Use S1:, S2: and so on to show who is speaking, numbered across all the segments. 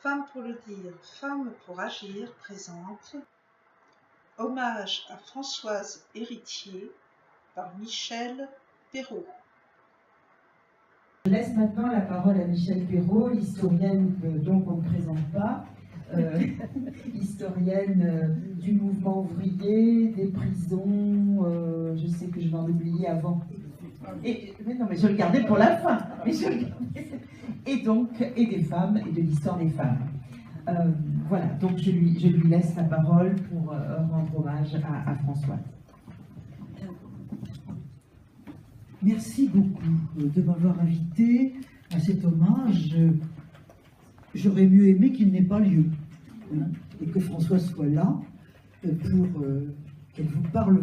S1: Femmes pour le dire, Femmes pour agir présente Hommage à Françoise Héritier par Michel Perrault.
S2: Je laisse maintenant la parole à Michel Perrault, l'historienne dont on ne présente pas, historienne du mouvement ouvrier, des prisons, je sais que je vais en oublier avant. Mais non, mais je le gardais pour la fin. Et des femmes, et de l'histoire des femmes. Voilà, donc je lui laisse la parole pour rendre hommage à Françoise.
S3: Merci beaucoup de m'avoir invité à cet hommage. J'aurais mieux aimé qu'il n'ait pas lieu, hein, et que Françoise soit là pour qu'elle vous parle.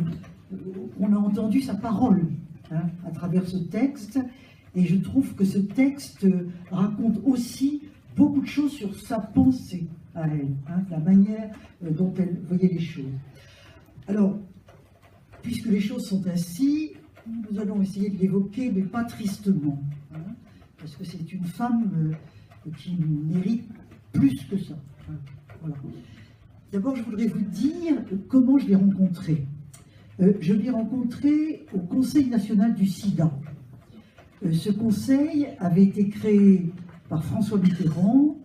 S3: On a entendu sa parole, hein, à travers ce texte, et je trouve que ce texte raconte aussi beaucoup de choses sur sa pensée à elle, hein, la manière dont elle voyait les choses. Alors, puisque les choses sont ainsi, nous allons essayer de l'évoquer, mais pas tristement, hein, parce que c'est une femme qui mérite plus que ça. Hein, voilà. D'abord, je voudrais vous dire comment je l'ai rencontrée. Je l'ai rencontrée au Conseil national du sida. Ce conseil avait été créé par François Mitterrand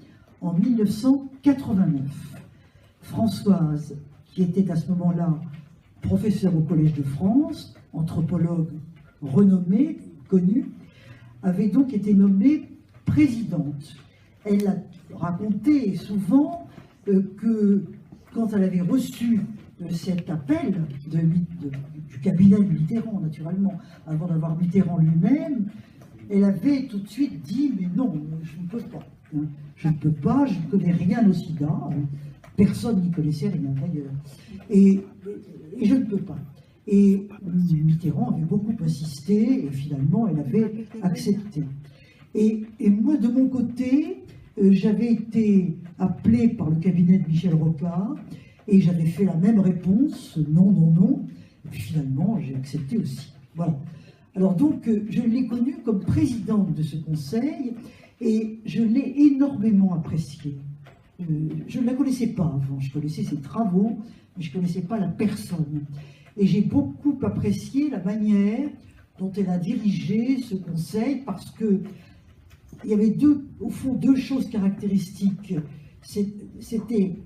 S3: en 1989. Françoise, qui était à ce moment-là professeure au Collège de France, anthropologue renommée, connue, avait donc été nommée présidente. Elle a raconté souvent que quand elle avait reçu cet appel du cabinet de Mitterrand, naturellement, avant d'avoir Mitterrand lui-même, elle avait tout de suite dit « mais non, je ne peux pas, hein. Je ne peux pas, je ne connais rien au sida, personne n'y connaissait rien d'ailleurs, et je ne peux pas ». Et Mitterrand avait beaucoup insisté, et finalement elle avait accepté. Et moi, de mon côté, j'avais été appelée par le cabinet de Michel Rocard, et j'avais fait la même réponse, non, non, non, et puis finalement j'ai accepté aussi. Voilà. Alors donc, je l'ai connue comme présidente de ce conseil, et je l'ai énormément appréciée. Je ne la connaissais pas avant, je connaissais ses travaux, mais je ne connaissais pas la personne. Et j'ai beaucoup apprécié la manière dont elle a dirigé ce conseil, parce que il y avait au fond deux choses caractéristiques. C'était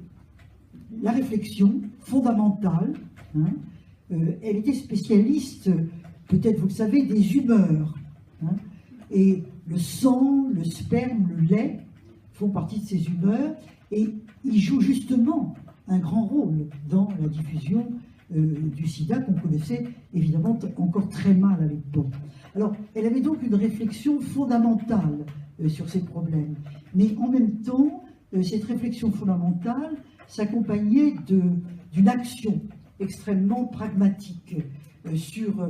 S3: la réflexion fondamentale, hein. Elle était spécialiste, peut-être vous le savez, des humeurs, hein. Et le sang, le sperme, le lait font partie de ces humeurs, et ils jouent justement un grand rôle dans la diffusion du sida, qu'on connaissait évidemment encore très mal à l'époque. Alors, elle avait donc une réflexion fondamentale sur ces problèmes, mais en même temps, cette réflexion fondamentale s'accompagnait d'une action extrêmement pragmatique sur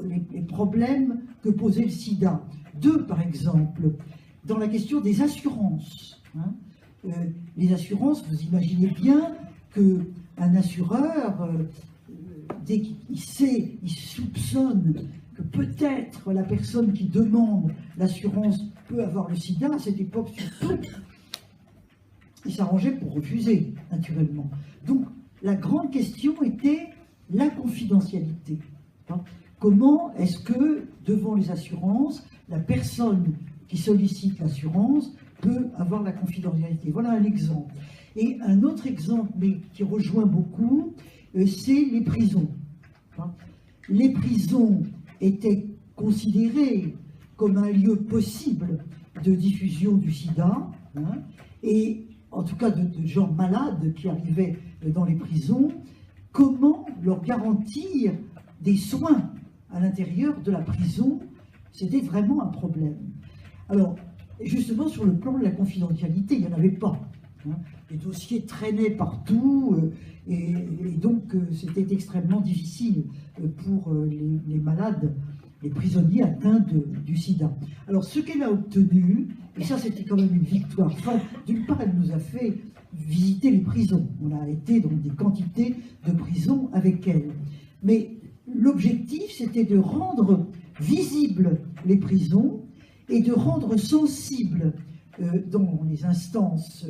S3: les problèmes que posait le sida. Deux, par exemple, dans la question des assurances, hein. Les assurances, vous imaginez bien qu'un assureur, dès qu'il soupçonne que peut-être la personne qui demande l'assurance peut avoir le sida, à cette époque surtout, il s'arrangeait pour refuser, naturellement. Donc, la grande question était la confidentialité. Hein. Comment est-ce que, devant les assurances, la personne qui sollicite l'assurance peut avoir la confidentialité? Voilà un exemple. Et un autre exemple, mais qui rejoint beaucoup, c'est les prisons. Hein. Les prisons étaient considérées comme un lieu possible de diffusion du sida, hein, et en tout cas de gens malades qui arrivaient dans les prisons. Comment leur garantir des soins à l'intérieur de la prison? C'était vraiment un problème. Alors, justement, sur le plan de la confidentialité, il n'y en avait pas. Hein. Les dossiers traînaient partout, et donc c'était extrêmement difficile pour les malades, les prisonniers atteints du sida. Alors, ce qu'elle a obtenu, et ça c'était quand même une victoire, enfin, d'une part, elle nous a fait visiter les prisons. On a été dans des quantités de prisons avec elle. Mais l'objectif, c'était de rendre visibles les prisons et de rendre sensibles dans les instances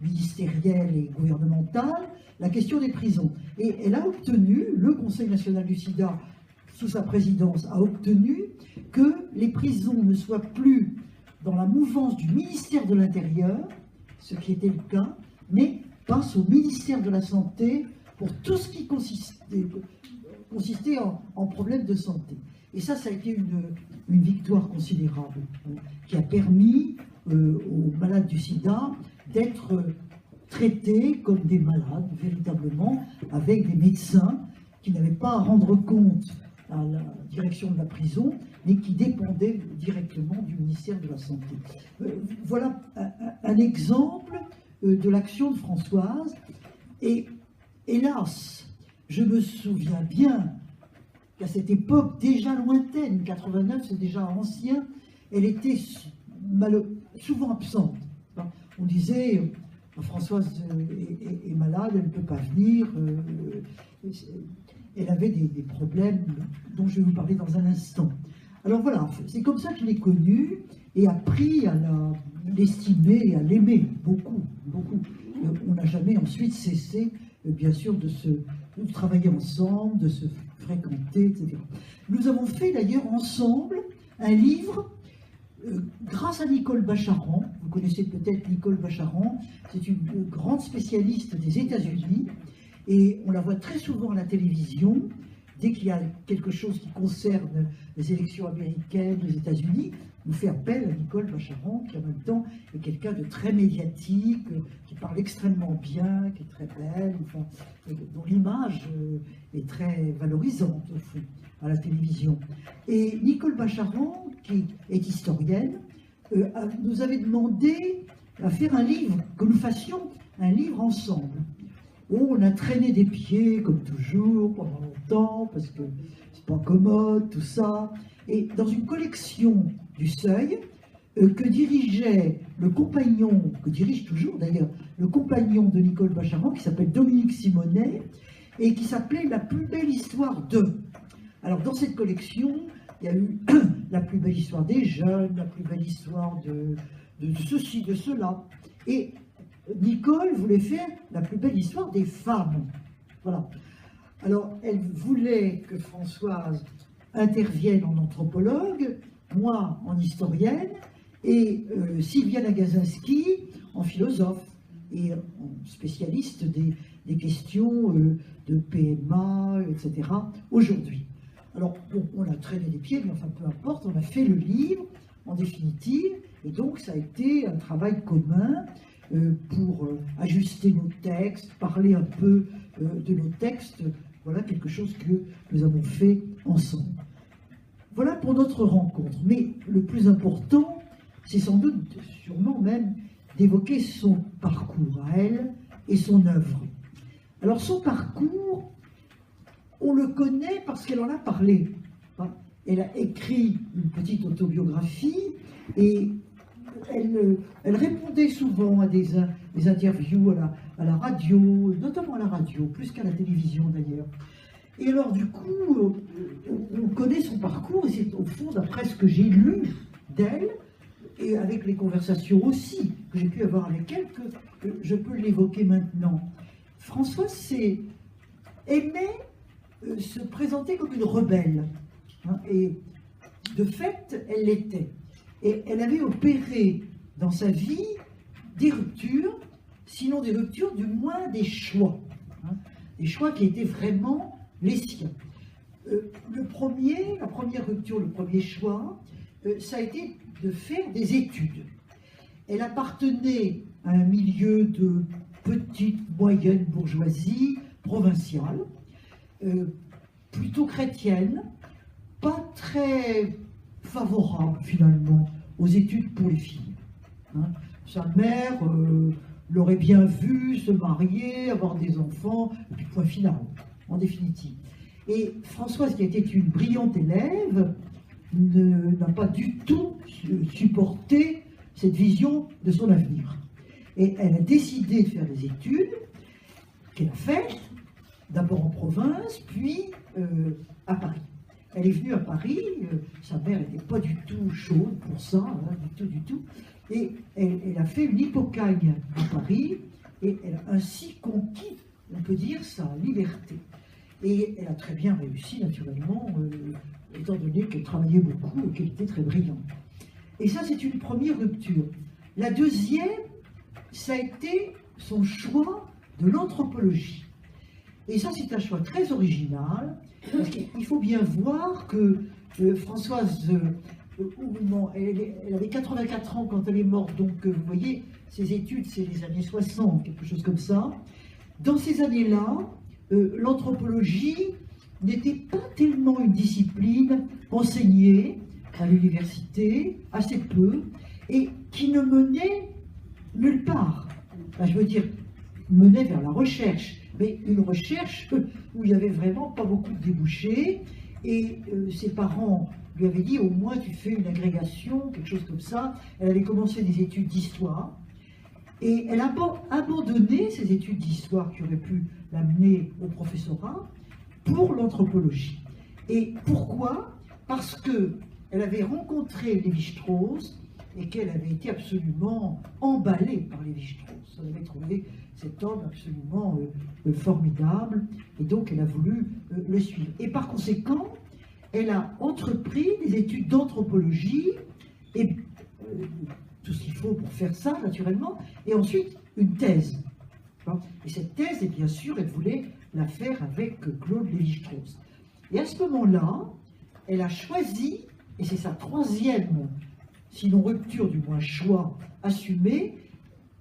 S3: ministérielles et gouvernementales la question des prisons. Et elle a obtenu, le Conseil national du sida, sous sa présidence, a obtenu que les prisons ne soient plus dans la mouvance du ministère de l'Intérieur, ce qui était le cas, mais passent au ministère de la Santé pour tout ce qui consistait en problèmes de santé. Et ça a été une victoire considérable, qui a permis aux malades du sida d'être traités comme des malades, véritablement, avec des médecins qui n'avaient pas à rendre compte à la direction de la prison, mais qui dépendaient directement du ministère de la Santé. Voilà un exemple de l'action de Françoise. Et hélas, je me souviens bien qu'à cette époque déjà lointaine, 89, c'est déjà ancien, elle était souvent absente. On disait, Françoise est malade, elle ne peut pas venir. Elle avait des problèmes dont je vais vous parler dans un instant. Alors voilà, c'est comme ça que je l'ai connue et appris à l'estimer et à l'aimer beaucoup, beaucoup. On n'a jamais ensuite cessé, bien sûr, de travailler ensemble, de se fréquenter, etc. Nous avons fait d'ailleurs ensemble un livre grâce à Nicole Bacharan. Vous connaissez peut-être Nicole Bacharan, c'est une grande spécialiste des États-Unis et on la voit très souvent à la télévision. Dès qu'il y a quelque chose qui concerne les élections américaines aux États-Unis, on fait appel à Nicole Bacharan, qui en même temps est quelqu'un de très médiatique, qui parle extrêmement bien, qui est très belle, enfin, dont l'image est très valorisante, au fond, à la télévision. Et Nicole Bacharan, qui est historienne, nous avait demandé à faire un livre, que nous fassions un livre ensemble. On a traîné des pieds, comme toujours, pendant longtemps, parce que c'est pas commode, tout ça. Et dans une collection du Seuil, que dirigeait le compagnon, que dirige toujours d'ailleurs, le compagnon de Nicole Bacharan, qui s'appelle Dominique Simonet, et qui s'appelait La plus belle histoire de. Alors dans cette collection, il y a eu la plus belle histoire des jeunes, la plus belle histoire de ceci, de cela. Et Nicole voulait faire la plus belle histoire des femmes. Voilà. Alors, elle voulait que Françoise intervienne en anthropologue, moi en historienne, et Sylvia Nagasinski en philosophe, et en spécialiste des questions de PMA, etc. aujourd'hui. Alors, bon, on a traîné des pieds, mais enfin, peu importe, on a fait le livre, en définitive, et donc ça a été un travail commun pour ajuster nos textes, parler un peu de nos textes. Voilà quelque chose que nous avons fait ensemble. Voilà pour notre rencontre. Mais le plus important, c'est sans doute, sûrement même, d'évoquer son parcours à elle et son œuvre. Alors son parcours, on le connaît parce qu'elle en a parlé. Elle a écrit une petite autobiographie et elle répondait souvent à des interviews à la radio, notamment à la radio, plus qu'à la télévision d'ailleurs. Et alors du coup, on connaît son parcours, et c'est au fond, d'après ce que j'ai lu d'elle, et avec les conversations aussi que j'ai pu avoir avec elle, que je peux l'évoquer maintenant. Françoise aimait se présenter comme une rebelle, hein, et de fait, elle l'était. Et elle avait opéré dans sa vie des ruptures, sinon des ruptures, du moins des choix. Hein, des choix qui étaient vraiment les siens. La première rupture, le premier choix, ça a été de faire des études. Elle appartenait à un milieu de petite, moyenne bourgeoisie provinciale, plutôt chrétienne, pas très favorable finalement aux études pour les filles. Hein. Sa mère l'aurait bien vu se marier, avoir des enfants, et puis point final, en définitive. Et Françoise, qui était une brillante élève, n'a pas du tout supporté cette vision de son avenir. Et elle a décidé de faire des études qu'elle a faites, d'abord en province, puis à Paris. Elle est venue à Paris, sa mère n'était pas du tout chaude pour ça, hein, du tout. Et elle a fait une hypocagne à Paris, et elle a ainsi conquis, on peut dire, sa liberté. Et elle a très bien réussi, naturellement, étant donné qu'elle travaillait beaucoup et qu'elle était très brillante. Et ça, c'est une première rupture. La deuxième, ça a été son choix de l'anthropologie. Et ça, c'est un choix très original, parce qu'il faut bien voir que Françoise, elle avait 84 ans quand elle est morte, donc vous voyez, ses études, c'est les années 60, quelque chose comme ça. Dans ces années-là, l'anthropologie n'était pas tellement une discipline enseignée à l'université, assez peu, et qui ne menait nulle part. Enfin, je veux dire, menait vers la recherche, mais une recherche où il n'y avait vraiment pas beaucoup de débouchés, et ses parents lui avaient dit, au moins tu fais une agrégation, quelque chose comme ça. Elle avait commencé des études d'histoire, et elle a abandonné ces études d'histoire qui auraient pu l'amener au professorat pour l'anthropologie. Et pourquoi? Parce qu'elle avait rencontré Lévi-Strauss et qu'elle avait été absolument emballée par Lévi-Strauss. Elle avait trouvé cet homme absolument formidable, et donc elle a voulu le suivre. Et par conséquent, elle a entrepris des études d'anthropologie, et tout ce qu'il faut pour faire ça, naturellement, et ensuite une thèse. Et cette thèse, et bien sûr, elle voulait la faire avec Claude Lévi-Strauss. Et à ce moment-là, elle a choisi, et c'est sa troisième, sinon rupture, du moins choix assumé,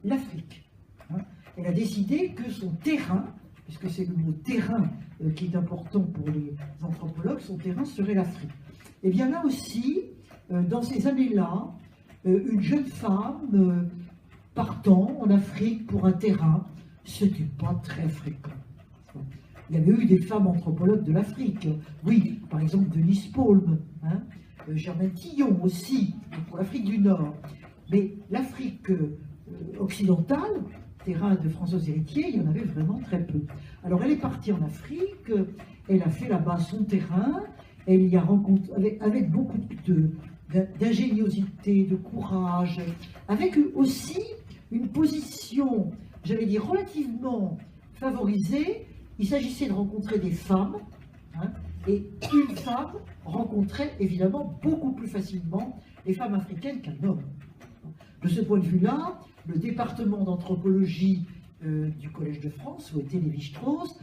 S3: l'Afrique. Elle a décidé que son terrain, puisque c'est le mot terrain qui est important pour les anthropologues, son terrain serait l'Afrique. Et bien là aussi, dans ces années-là, une jeune femme partant en Afrique pour un terrain, ce n'était pas très fréquent. Il y avait eu des femmes anthropologues de l'Afrique. Oui, par exemple Denise Paulme, Germaine Tillon aussi, pour l'Afrique du Nord. Mais l'Afrique occidentale, terrain de Françoise Héritier, il y en avait vraiment très peu. Alors elle est partie en Afrique, elle a fait là-bas son terrain, elle y a rencontré, avec beaucoup d'ingéniosité, de courage, avec aussi une position, j'allais dire, relativement favorisée. Il s'agissait de rencontrer des femmes, et une femme rencontrait évidemment beaucoup plus facilement les femmes africaines qu'un homme. De ce point de vue-là, le département d'anthropologie du Collège de France, où était Lévi-Strauss,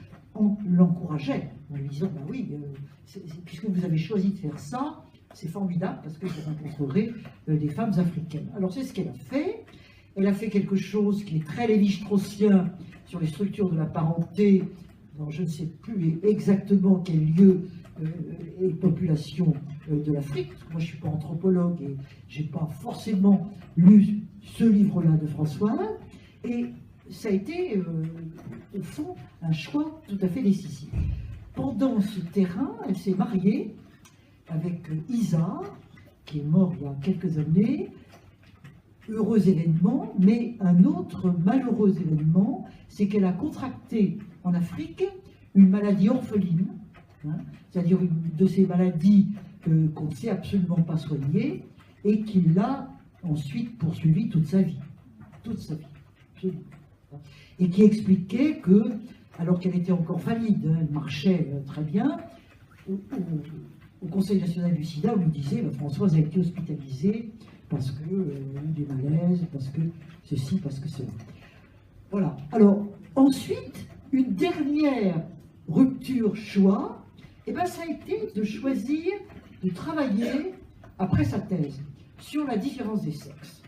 S3: l'encourageait en lui disant, bah oui, puisque vous avez choisi de faire ça, c'est formidable parce que vous rencontrerez des femmes africaines. Alors c'est ce qu'elle a fait. Elle a fait quelque chose qui est très Lévi-Straussien sur les structures de la parenté, dans je ne sais plus exactement quel lieu et population de l'Afrique. Moi je ne suis pas anthropologue et je n'ai pas forcément lu ce livre-là de François, et ça a été au fond un choix tout à fait décisif. Pendant ce terrain, elle s'est mariée avec Isard, qui est mort il y a quelques années. Heureux événement, mais un autre malheureux événement, c'est qu'elle a contracté en Afrique une maladie orpheline, c'est-à-dire une de ces maladies qu'on ne sait absolument pas soigner, et qui l'a ensuite poursuivie toute sa vie, absolument. Et qui expliquait que, alors qu'elle était encore valide, elle marchait très bien, au Conseil national du sida, on lui disait, Françoise a été hospitalisée parce qu'il y a eu des malaises, parce que ceci, parce que cela. Voilà. Alors, ensuite, une dernière rupture choix, ça a été de choisir de travailler, après sa thèse, sur la différence des sexes.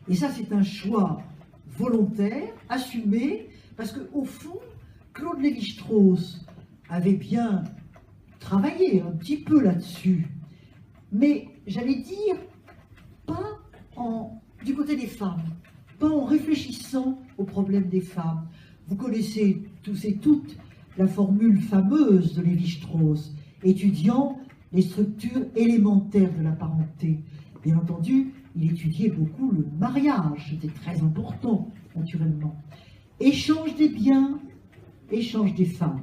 S3: Et ça, c'est un choix volontaire, assumé, parce qu'au fond, Claude Lévi-Strauss avait bien travaillé un petit peu là-dessus, mais j'allais dire, pas du côté des femmes, pas en réfléchissant aux problèmes des femmes. Vous connaissez tous et toutes la formule fameuse de Lévi-Strauss, étudiant les structures élémentaires de la parenté. Bien entendu, il étudiait beaucoup le mariage, c'était très important, naturellement. Échange des biens, échange des femmes.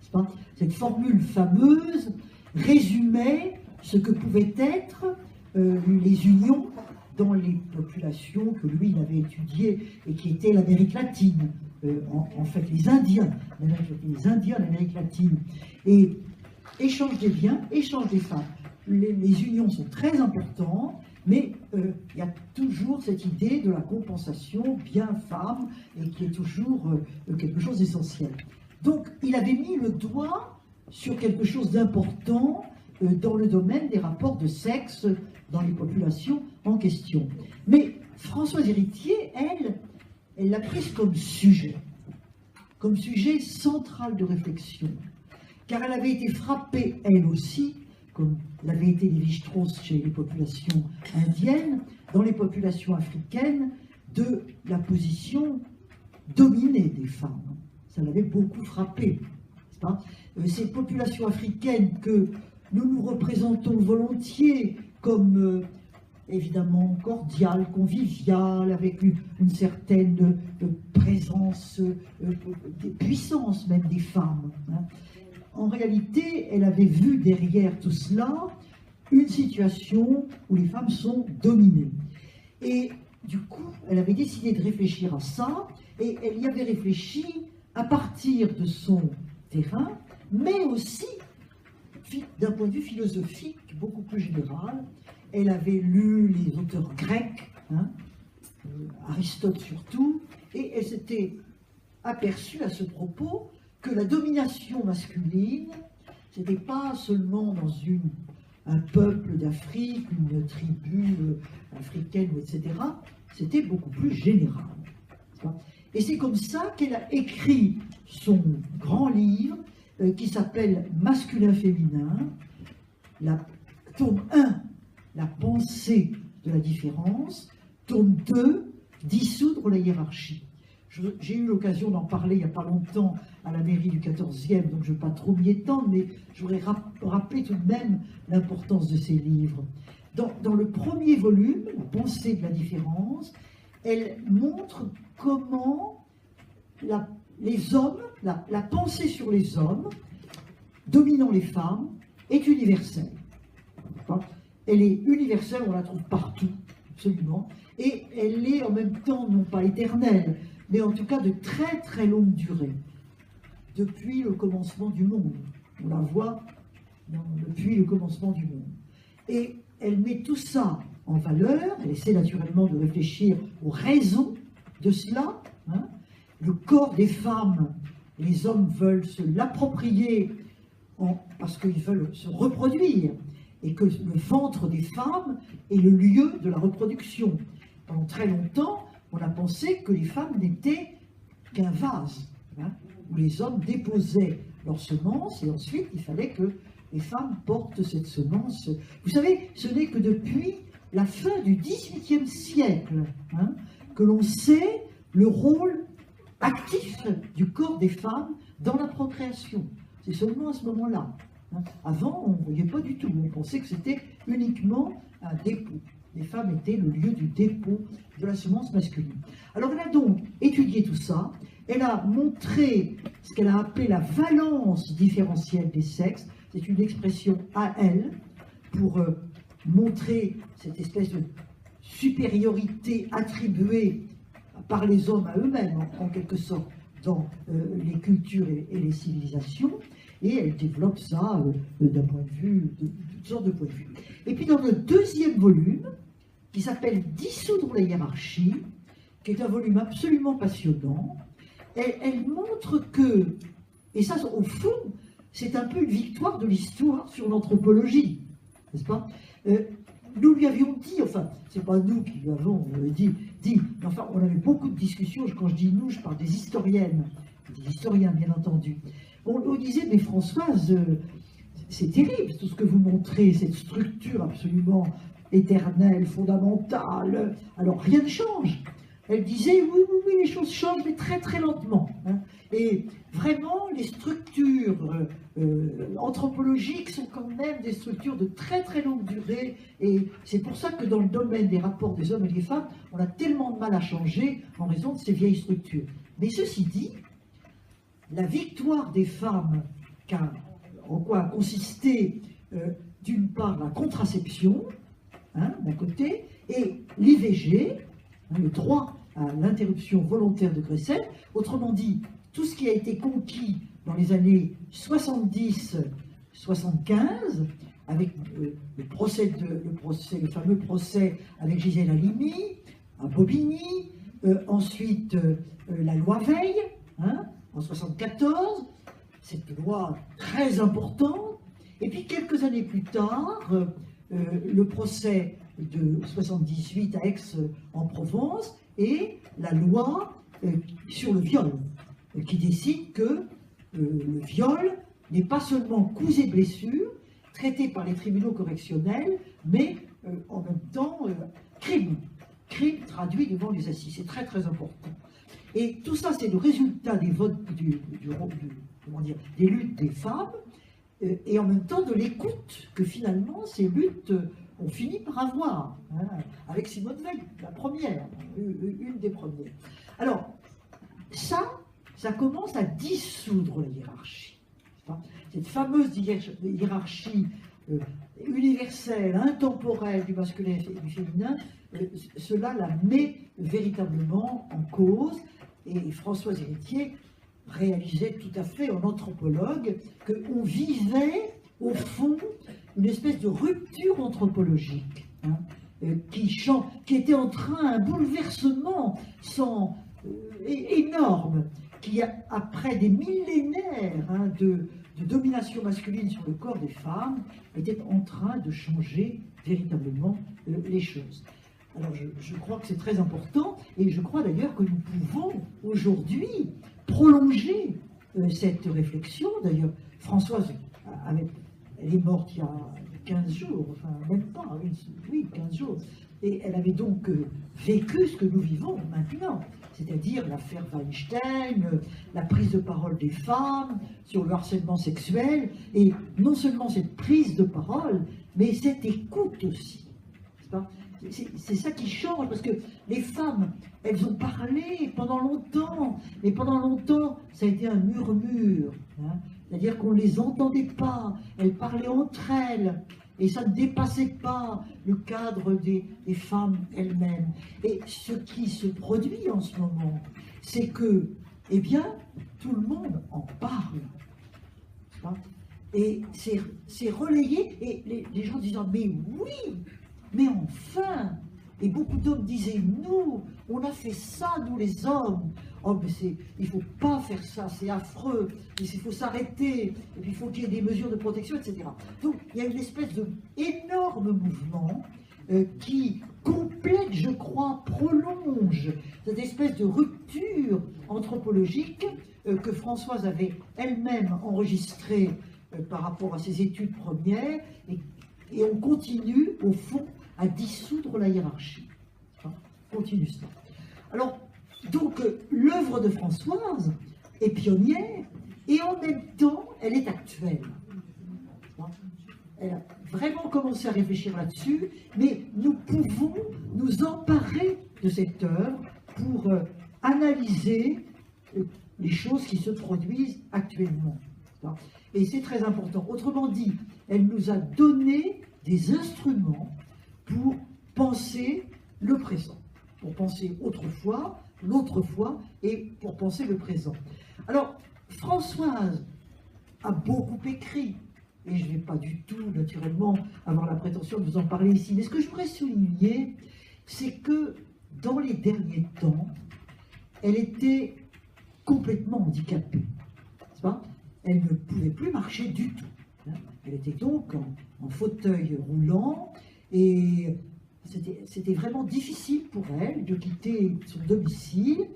S3: C'est pas ? Cette formule fameuse résumait ce que pouvaient être les unions dans les populations que lui, il avait étudiées et qui étaient l'Amérique latine, en fait les Indiens, l'Amérique latine, et échange des biens, échange des femmes. Les unions sont très importantes, mais il y a toujours cette idée de la compensation bien-femme, et qui est toujours quelque chose d'essentiel. Donc, il avait mis le doigt sur quelque chose d'important dans le domaine des rapports de sexe dans les populations en question. Mais Françoise Héritier, elle l'a prise comme sujet central de réflexion, car elle avait été frappée, elle aussi, comme l'avait été Lévi-Strauss chez les populations indiennes, dans les populations africaines, de la position dominée des femmes. Ça l'avait beaucoup frappée. Ces populations africaines que nous nous représentons volontiers comme évidemment cordiales, conviviales, avec une certaine présence, puissance même des femmes. En réalité, elle avait vu derrière tout cela une situation où les femmes sont dominées. Et du coup, elle avait décidé de réfléchir à ça, et elle y avait réfléchi à partir de son terrain, mais aussi d'un point de vue philosophique beaucoup plus général. Elle avait lu les auteurs grecs, Aristote surtout, et elle s'était aperçue à ce propos que la domination masculine, ce n'était pas seulement dans un peuple d'Afrique, une tribu africaine, etc., c'était beaucoup plus général. Et c'est comme ça qu'elle a écrit son grand livre qui s'appelle Masculin-Féminin, tome 1, La pensée de la différence, tome 2, Dissoudre la hiérarchie. J'ai eu l'occasion d'en parler il n'y a pas longtemps à la mairie du 14e, donc je ne vais pas trop m'y étendre, mais je voudrais rappeler tout de même l'importance de ces livres. Dans le premier volume, La pensée de la différence, elle montre comment les hommes, la pensée sur les hommes, dominant les femmes, est universelle. Elle est universelle, on la trouve partout, absolument, et elle est en même temps, non pas éternelle, mais en tout cas de très très longue durée, depuis le commencement du monde. On la voit depuis le commencement du monde. Et elle met tout ça en valeur, elle essaie naturellement de réfléchir aux raisons de cela. Le corps des femmes, les hommes veulent se l'approprier parce qu'ils veulent se reproduire, et que le ventre des femmes est le lieu de la reproduction. Pendant très longtemps, on a pensé que les femmes n'étaient qu'un vase, où les hommes déposaient leurs semences, et ensuite il fallait que les femmes portent cette semence. Vous savez, ce n'est que depuis la fin du XVIIIe siècle que l'on sait le rôle actif du corps des femmes dans la procréation. C'est seulement à ce moment-là. Avant, on ne voyait pas du tout. On pensait que c'était uniquement un dépôt. Les femmes étaient le lieu du dépôt de la semence masculine. Alors elle a donc étudié tout ça. Elle a montré ce qu'elle a appelé la valence différentielle des sexes. C'est une expression à elle pour montrer cette espèce de supériorité attribuée par les hommes à eux-mêmes, en quelque sorte, dans les cultures et les civilisations. Et elle développe ça d'un point de vue, de toutes sortes de points de vue. Et puis dans le deuxième volume, qui s'appelle Dissoudre la hiérarchie, qui est un volume absolument passionnant, elle montre que, et ça au fond, c'est un peu une victoire de l'histoire sur l'anthropologie, n'est-ce pas? Nous lui avions dit, enfin, c'est pas nous qui lui avons dit, mais enfin, on avait beaucoup de discussions. Quand je dis nous, je parle des historiennes, des historiens, bien entendu. On disait, mais Françoise, c'est terrible tout ce que vous montrez, cette structure absolument éternelle, fondamentale. Alors rien ne change. Elle disait, oui, les choses changent, mais très très lentement. Et vraiment, les structures anthropologiques sont quand même des structures de très très longue durée. Et c'est pour ça que dans le domaine des rapports des hommes et des femmes, on a tellement de mal à changer en raison de ces vieilles structures. Mais ceci dit, la victoire des femmes, en quoi a consisté d'une part la contraception, d'un côté, Et l'IVG, le droit à l'interruption volontaire de grossesse, autrement dit, tout ce qui a été conquis dans les années 70-75, avec le fameux procès avec Gisèle Halimi, à Bobigny, ensuite la loi Veil, hein, en 74, cette loi très importante, et puis quelques années plus tard, le procès de 78 à Aix-en-Provence, et la loi sur le viol, qui décide que le viol n'est pas seulement coups et blessures, traité par les tribunaux correctionnels, mais en même temps crime traduit devant les assises. C'est très très important. Et tout ça, c'est le résultat des votes des luttes des femmes, et en même temps de l'écoute que finalement ces luttes ont fini par avoir, hein, avec Simone Veil, la première, une des premières. Alors, ça commence à dissoudre la hiérarchie. Cette fameuse hiérarchie universelle, intemporelle du masculin et du féminin, cela la met véritablement en cause. Et Françoise Héritier réalisait tout à fait en anthropologue qu'on vivait au fond une espèce de rupture anthropologique, hein, qui était en train, un bouleversement énorme, qui après des millénaires, hein, de domination masculine sur le corps des femmes, était en train de changer véritablement les choses. Alors je crois que c'est très important, et je crois d'ailleurs que nous pouvons aujourd'hui prolonger cette réflexion. D'ailleurs, Françoise, elle est morte il y a 15 jours, enfin même pas, oui, 15 jours, et elle avait donc vécu ce que nous vivons maintenant, c'est-à-dire l'affaire Weinstein, la prise de parole des femmes sur le harcèlement sexuel, et non seulement cette prise de parole, mais cette écoute aussi. C'est ça qui change, parce que les femmes, elles ont parlé pendant longtemps, mais pendant longtemps, ça a été un murmure, hein, c'est-à-dire qu'on ne les entendait pas, elles parlaient entre elles, et ça ne dépassait pas le cadre des femmes elles-mêmes. Et ce qui se produit en ce moment, c'est que, eh bien, tout le monde en parle. Et c'est relayé, et les gens disent « mais oui, mais enfin !» Et beaucoup d'hommes disaient « nous, on a fait ça, nous les hommes !» Oh, mais il ne faut pas faire ça, c'est affreux, il faut s'arrêter, et puis il faut qu'il y ait des mesures de protection, etc. Donc il y a une espèce d'énorme mouvement qui complète, je crois, prolonge cette espèce de rupture anthropologique que Françoise avait elle-même enregistrée par rapport à ses études premières, et on continue, au fond, à dissoudre la hiérarchie. Enfin, on continue ça. Alors, donc, l'œuvre de Françoise est pionnière, et en même temps, elle est actuelle. Elle a vraiment commencé à réfléchir là-dessus, mais nous pouvons nous emparer de cette œuvre pour analyser les choses qui se produisent actuellement. Et c'est très important. Autrement dit, elle nous a donné des instruments pour penser le présent, pour penser autrefois, l'autrefois, et pour penser le présent. Alors, Françoise a beaucoup écrit, et je ne vais pas du tout, naturellement, avoir la prétention de vous en parler ici, mais ce que je voudrais souligner, c'est que dans les derniers temps, elle était complètement handicapée, n'est-ce pas ? Elle ne pouvait plus marcher du tout. Hein. Elle était donc en fauteuil roulant, et c'était vraiment difficile pour elle de quitter son domicile.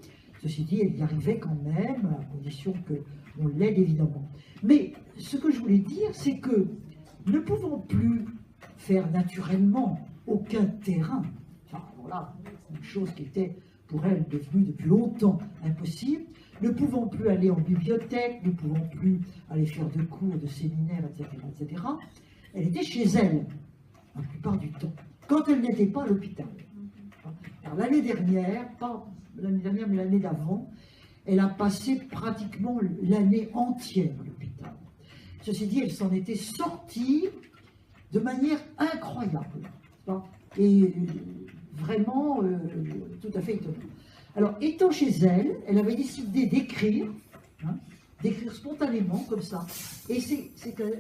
S3: Ceci dit, elle y arrivait quand même, à condition qu'on l'aide évidemment. Mais ce que je voulais dire, c'est que ne pouvant plus faire naturellement aucun terrain, enfin voilà, une chose qui était pour elle devenue depuis longtemps impossible, ne pouvant plus aller en bibliothèque, ne pouvant plus aller faire de cours, de séminaires, etc., elle était chez elle, la plupart du temps, quand elle n'était pas à l'hôpital. Alors l'année dernière, pas l'année dernière, mais l'année d'avant, elle a passé pratiquement l'année entière à l'hôpital. Ceci dit, elle s'en était sortie de manière incroyable. Et vraiment tout à fait étonnant. Alors, étant chez elle, elle avait décidé d'écrire, hein, d'écrire spontanément, comme ça. Et c'est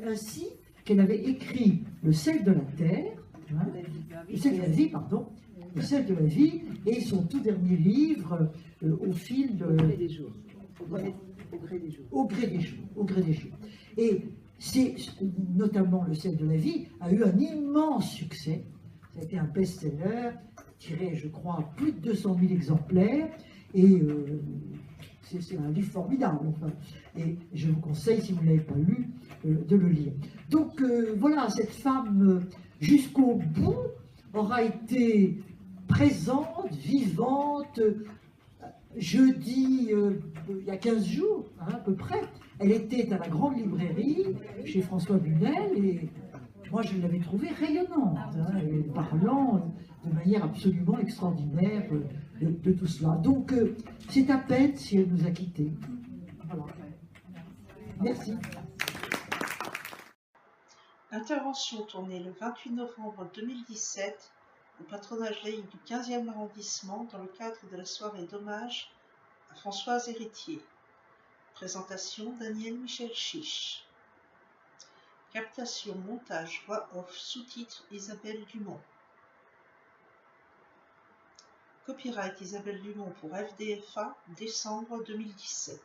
S3: ainsi qu'elle avait écrit Le sel de la terre, hein, Le sel de la vie, pardon, Le sel de la vie, et son tout dernier livre, Au fil de...
S2: Au gré des jours. Au gré des jours.
S3: Au gré des jours. Au gré des jours. Et c'est notamment Le sel de la vie a eu un immense succès. Ça a été un best-seller, tiré, je crois, plus de 200 000 exemplaires. Et c'est un livre formidable. Enfin. Et je vous conseille, si vous ne l'avez pas lu, de le lire. Donc voilà, cette femme, jusqu'au bout, aura été présente, vivante. Jeudi, il y a 15 jours, hein, à peu près, elle était à la grande librairie chez François Bunel et moi je l'avais trouvée rayonnante, hein, et parlant de manière absolument extraordinaire de tout cela. Donc c'est à peine si elle nous a quittés. Voilà. Merci.
S1: Intervention tournée le 28 novembre 2017 au patronage laïque du 15e arrondissement dans le cadre de la soirée d'hommage à Françoise Héritier. Présentation Daniel Michel Chiche. Captation, montage, voix off, sous-titres Isabelle Dumont. Copyright Isabelle Dumont pour FDFA, décembre 2017.